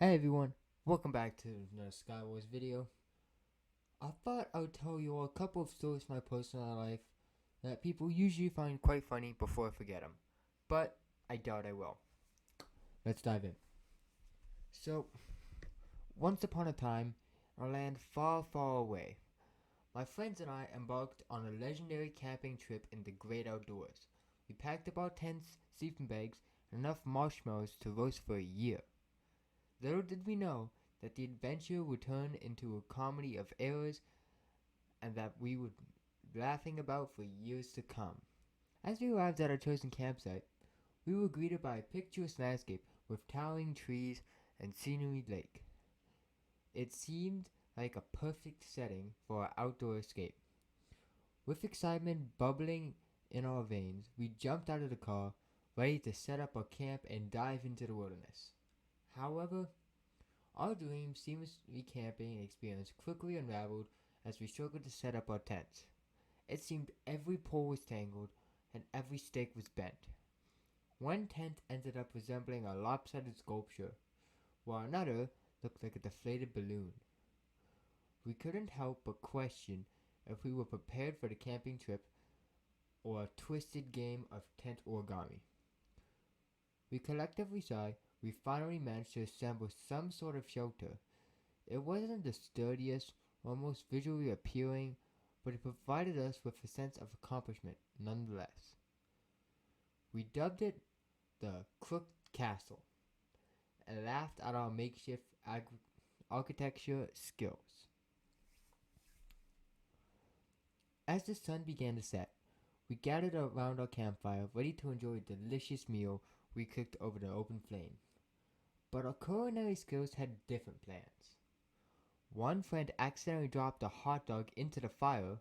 Hey everyone, welcome back to another Skywars video. I thought I would tell you all a couple of stories from my personal life that people usually find quite funny before I forget them. But I doubt I will. Let's dive in. So, once upon a time, in a land far, far away, my friends and I embarked on a legendary camping trip in the great outdoors. We packed up our tents, sleeping bags, and enough marshmallows to roast for a year. Little did we know that the adventure would turn into a comedy of errors and that we would be laughing about for years to come. As we arrived at our chosen campsite, we were greeted by a picturesque landscape with towering trees and scenery lake. It seemed like a perfect setting for our outdoor escape. With excitement bubbling in our veins, we jumped out of the car, ready to set up our camp and dive into the wilderness. However, our dream seamlessly camping experience quickly unraveled as we struggled to set up our tents. It seemed every pole was tangled and every stake was bent. One tent ended up resembling a lopsided sculpture, while another looked like a deflated balloon. We couldn't help but question if we were prepared for the camping trip or a twisted game of tent origami. We collectively sighed. We finally managed to assemble some sort of shelter. It wasn't the sturdiest or most visually appealing, but it provided us with a sense of accomplishment nonetheless. We dubbed it the Crooked Castle and laughed at our makeshift architecture skills. As the sun began to set, we gathered around our campfire, ready to enjoy a delicious meal we cooked over the open flame. But our culinary skills had different plans. One friend accidentally dropped a hot dog into the fire,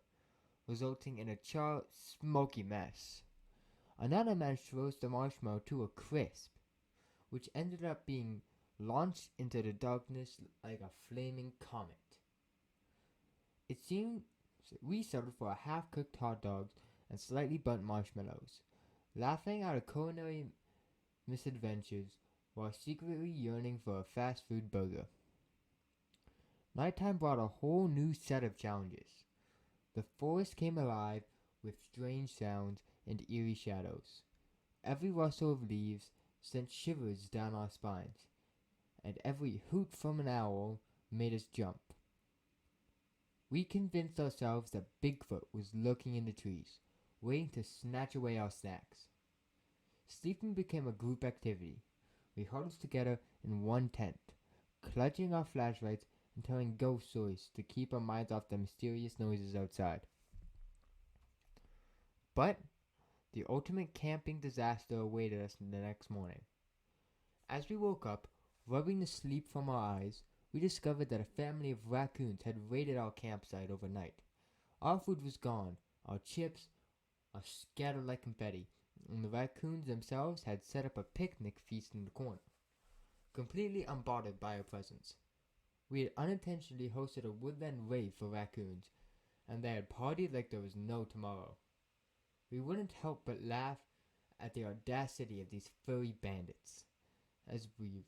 resulting in a charred, smoky mess. Another managed to roast the marshmallow to a crisp, which ended up being launched into the darkness like a flaming comet. It seemed we settled for a half-cooked hot dog and slightly burnt marshmallows, laughing at our culinary misadventures while secretly yearning for a fast food burger. Nighttime brought a whole new set of challenges. The forest came alive with strange sounds and eerie shadows. Every rustle of leaves sent shivers down our spines, and every hoot from an owl made us jump. We convinced ourselves that Bigfoot was lurking in the trees, waiting to snatch away our snacks. Sleeping became a group activity. We huddled together in one tent, clutching our flashlights and telling ghost stories to keep our minds off the mysterious noises outside. But the ultimate camping disaster awaited us the next morning. As we woke up, rubbing the sleep from our eyes, we discovered that a family of raccoons had raided our campsite overnight. Our food was gone, our chips are scattered like confetti, and the raccoons themselves had set up a picnic feast in the corner, completely unbothered by our presence. We had unintentionally hosted a woodland rave for raccoons, and they had partied like there was no tomorrow. We wouldn't help but laugh at the audacity of these furry bandits, as we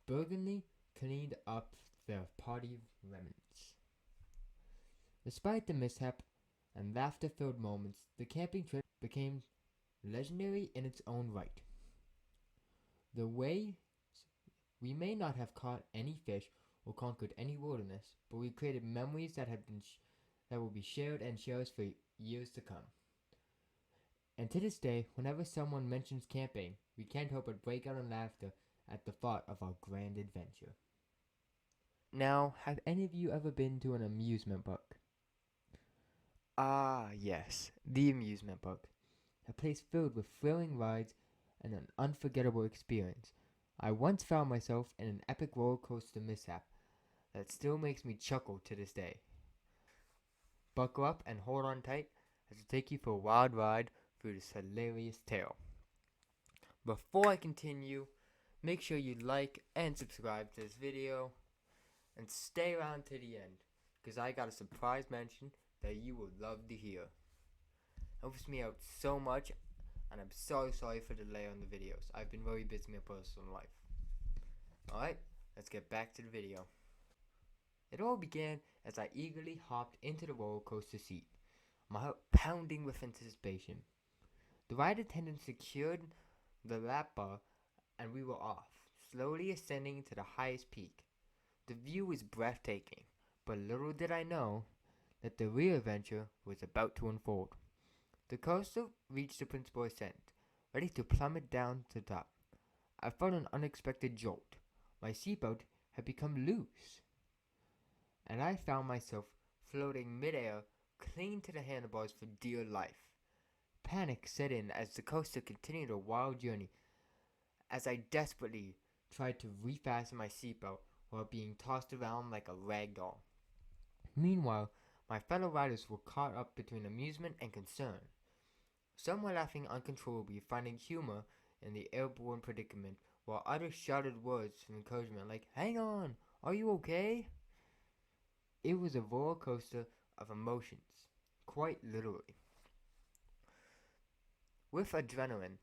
burdenly cleaned up their party remnants. Despite the mishap and laughter-filled moments, the camping trip became legendary in its own right. The way we may not have caught any fish or conquered any wilderness, but we created memories that will be shared and cherished for years to come. And to this day, whenever someone mentions camping, we can't help but break out in laughter at the thought of our grand adventure. Now, have any of you ever been to an amusement park? Ah, yes, the amusement park. A place filled with thrilling rides and an unforgettable experience. I once found myself in an epic roller coaster mishap that still makes me chuckle to this day. Buckle up and hold on tight as I take you for a wild ride through this hilarious tale. Before I continue, make sure you like and subscribe to this video and stay around to the end, because I got a surprise mention that you will love to hear. It helps me out so much, and I'm so sorry for the delay on the videos. I've been very busy in my personal life. Alright, let's get back to the video. It all began as I eagerly hopped into the roller coaster seat, my heart pounding with anticipation. The ride attendant secured the lap bar and we were off, slowly ascending to the highest peak. The view was breathtaking, but little did I know that the real adventure was about to unfold. The coaster reached the principal ascent, ready to plummet down to the top. I felt an unexpected jolt. My seatbelt had become loose, and I found myself floating midair, clinging to the handlebars for dear life. Panic set in as the coaster continued a wild journey, as I desperately tried to refasten my seatbelt while being tossed around like a rag doll. Meanwhile, my fellow riders were caught up between amusement and concern. Some were laughing uncontrollably, finding humor in the airborne predicament, while others shouted words of encouragement like, "Hang on, are you okay?" It was a roller coaster of emotions, quite literally. With adrenaline,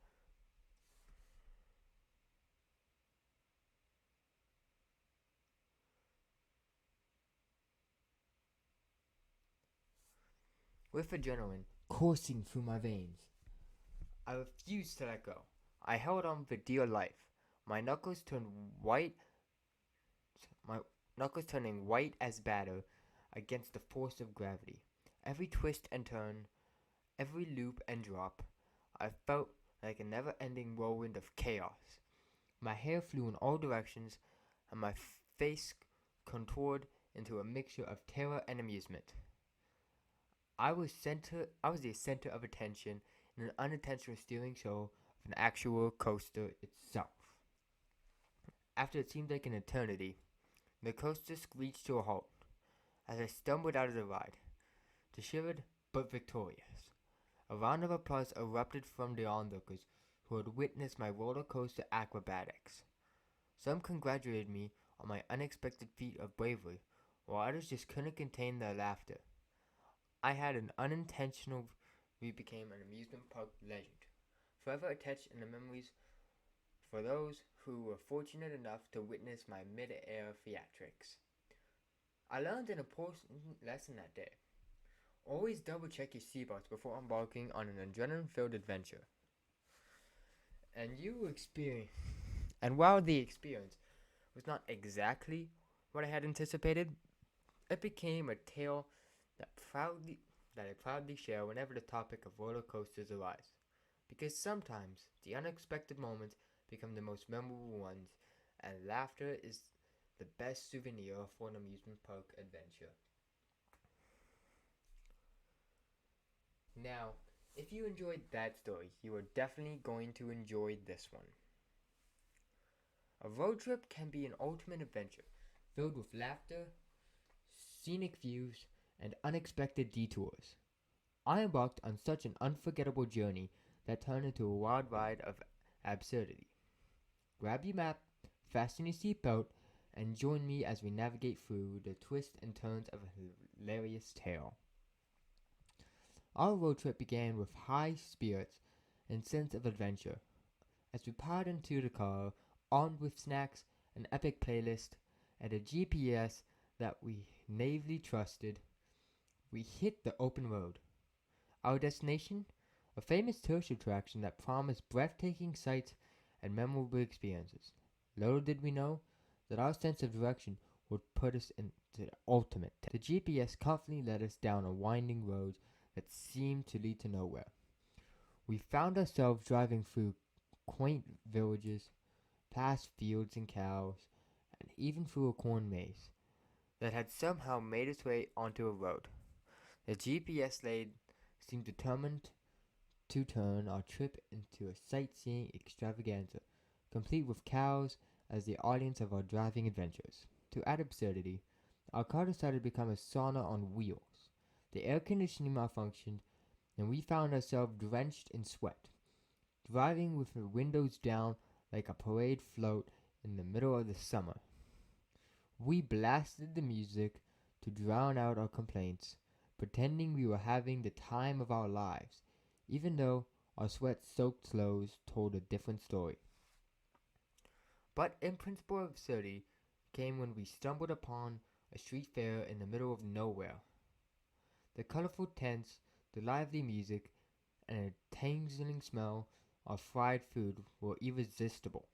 coursing through my veins, I refused to let go. I held on for dear life, my knuckles turned white, my knuckles turning white as batter against the force of gravity. Every twist and turn, every loop and drop, I felt like a never-ending whirlwind of chaos. My hair flew in all directions, and my face contoured into a mixture of terror and amusement. I was the center of attention in an unintentional steering show of an actual coaster itself. After it seemed like an eternity, the coaster screeched to a halt as I stumbled out of the ride, disheveled but victorious. A round of applause erupted from the onlookers who had witnessed my roller coaster acrobatics. Some congratulated me on my unexpected feat of bravery, while others just couldn't contain their laughter. I had an unintentional we became an amusement park legend, forever attached in the memories for those who were fortunate enough to witness my mid-air theatrics. I learned an important lesson that day. Always double check your seatbelts before embarking on an adrenaline-filled adventure. And while the experience was not exactly what I had anticipated, it became a tale that I proudly share whenever the topic of roller coasters arises. Because sometimes the unexpected moments become the most memorable ones, and laughter is the best souvenir for an amusement park adventure. Now, if you enjoyed that story, you are definitely going to enjoy this one. A road trip can be an ultimate adventure, filled with laughter, scenic views, and unexpected detours. I embarked on such an unforgettable journey that turned into a wild ride of absurdity. Grab your map, fasten your seatbelt, and join me as we navigate through the twists and turns of a hilarious tale. Our road trip began with high spirits and sense of adventure. As we piled into the car, armed with snacks, an epic playlist, and a GPS that we naively trusted, we hit the open road. Our destination? A famous tourist attraction that promised breathtaking sights and memorable experiences. Little did we know that our sense of direction would put us into the ultimate test. The GPS confidently led us down a winding road that seemed to lead to nowhere. We found ourselves driving through quaint villages, past fields and cows, and even through a corn maze that had somehow made its way onto a road. The GPS lead seemed determined to turn our trip into a sightseeing extravaganza, complete with cows as the audience of our driving adventures. To add absurdity, our car decided to become a sauna on wheels. The air conditioning malfunctioned, and we found ourselves drenched in sweat, driving with the windows down like a parade float in the middle of the summer. We blasted the music to drown out our complaints, pretending we were having the time of our lives, even though our sweat-soaked clothes told a different story. But in principle of absurdity, came when we stumbled upon a street fair in the middle of nowhere. The colorful tents, the lively music, and a tingling smell of fried food were irresistible.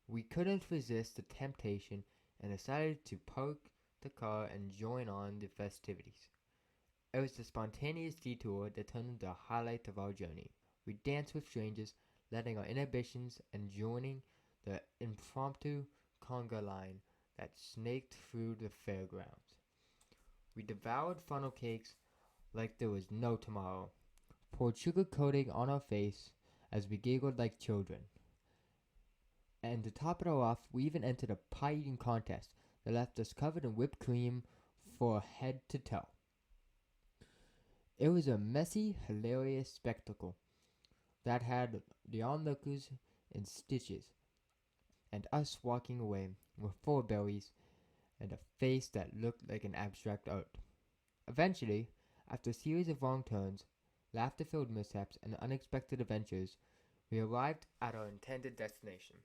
We couldn't resist the temptation and decided to park the car and join on the festivities. It was the spontaneous detour that turned into the highlight of our journey. We danced with strangers, letting our inhibitions and joining the impromptu conga line that snaked through the fairgrounds. We devoured funnel cakes like there was no tomorrow, poured sugar coating on our face as we giggled like children. And to top it all off, we even entered a pie eating contest that left us covered in whipped cream from head to toe. It was a messy, hilarious spectacle that had the onlookers in stitches, and us walking away with full bellies and a face that looked like an abstract art. Eventually, after a series of wrong turns, laughter-filled mishaps, and unexpected adventures, we arrived at our intended destination.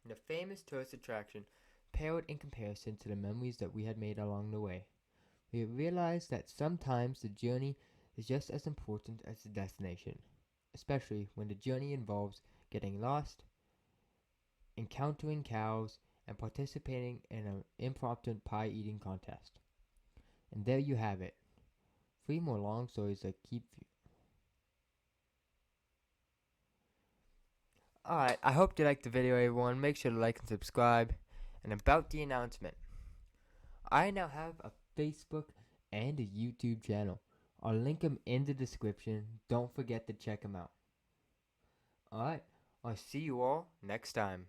The famous tourist attraction paled in comparison to the memories that we had made along the way. We realized that sometimes the journey is just as important as the destination, especially when the journey involves getting lost, encountering cows, and participating in an impromptu pie eating contest. And there you have it. 3 more long stories that keep you. Alright, I hope you liked the video, everyone. Make sure to like and subscribe. And about the announcement, I now have a Facebook and a YouTube channel. I'll link them in the description. Don't forget to check them out. Alright, I'll see you all next time.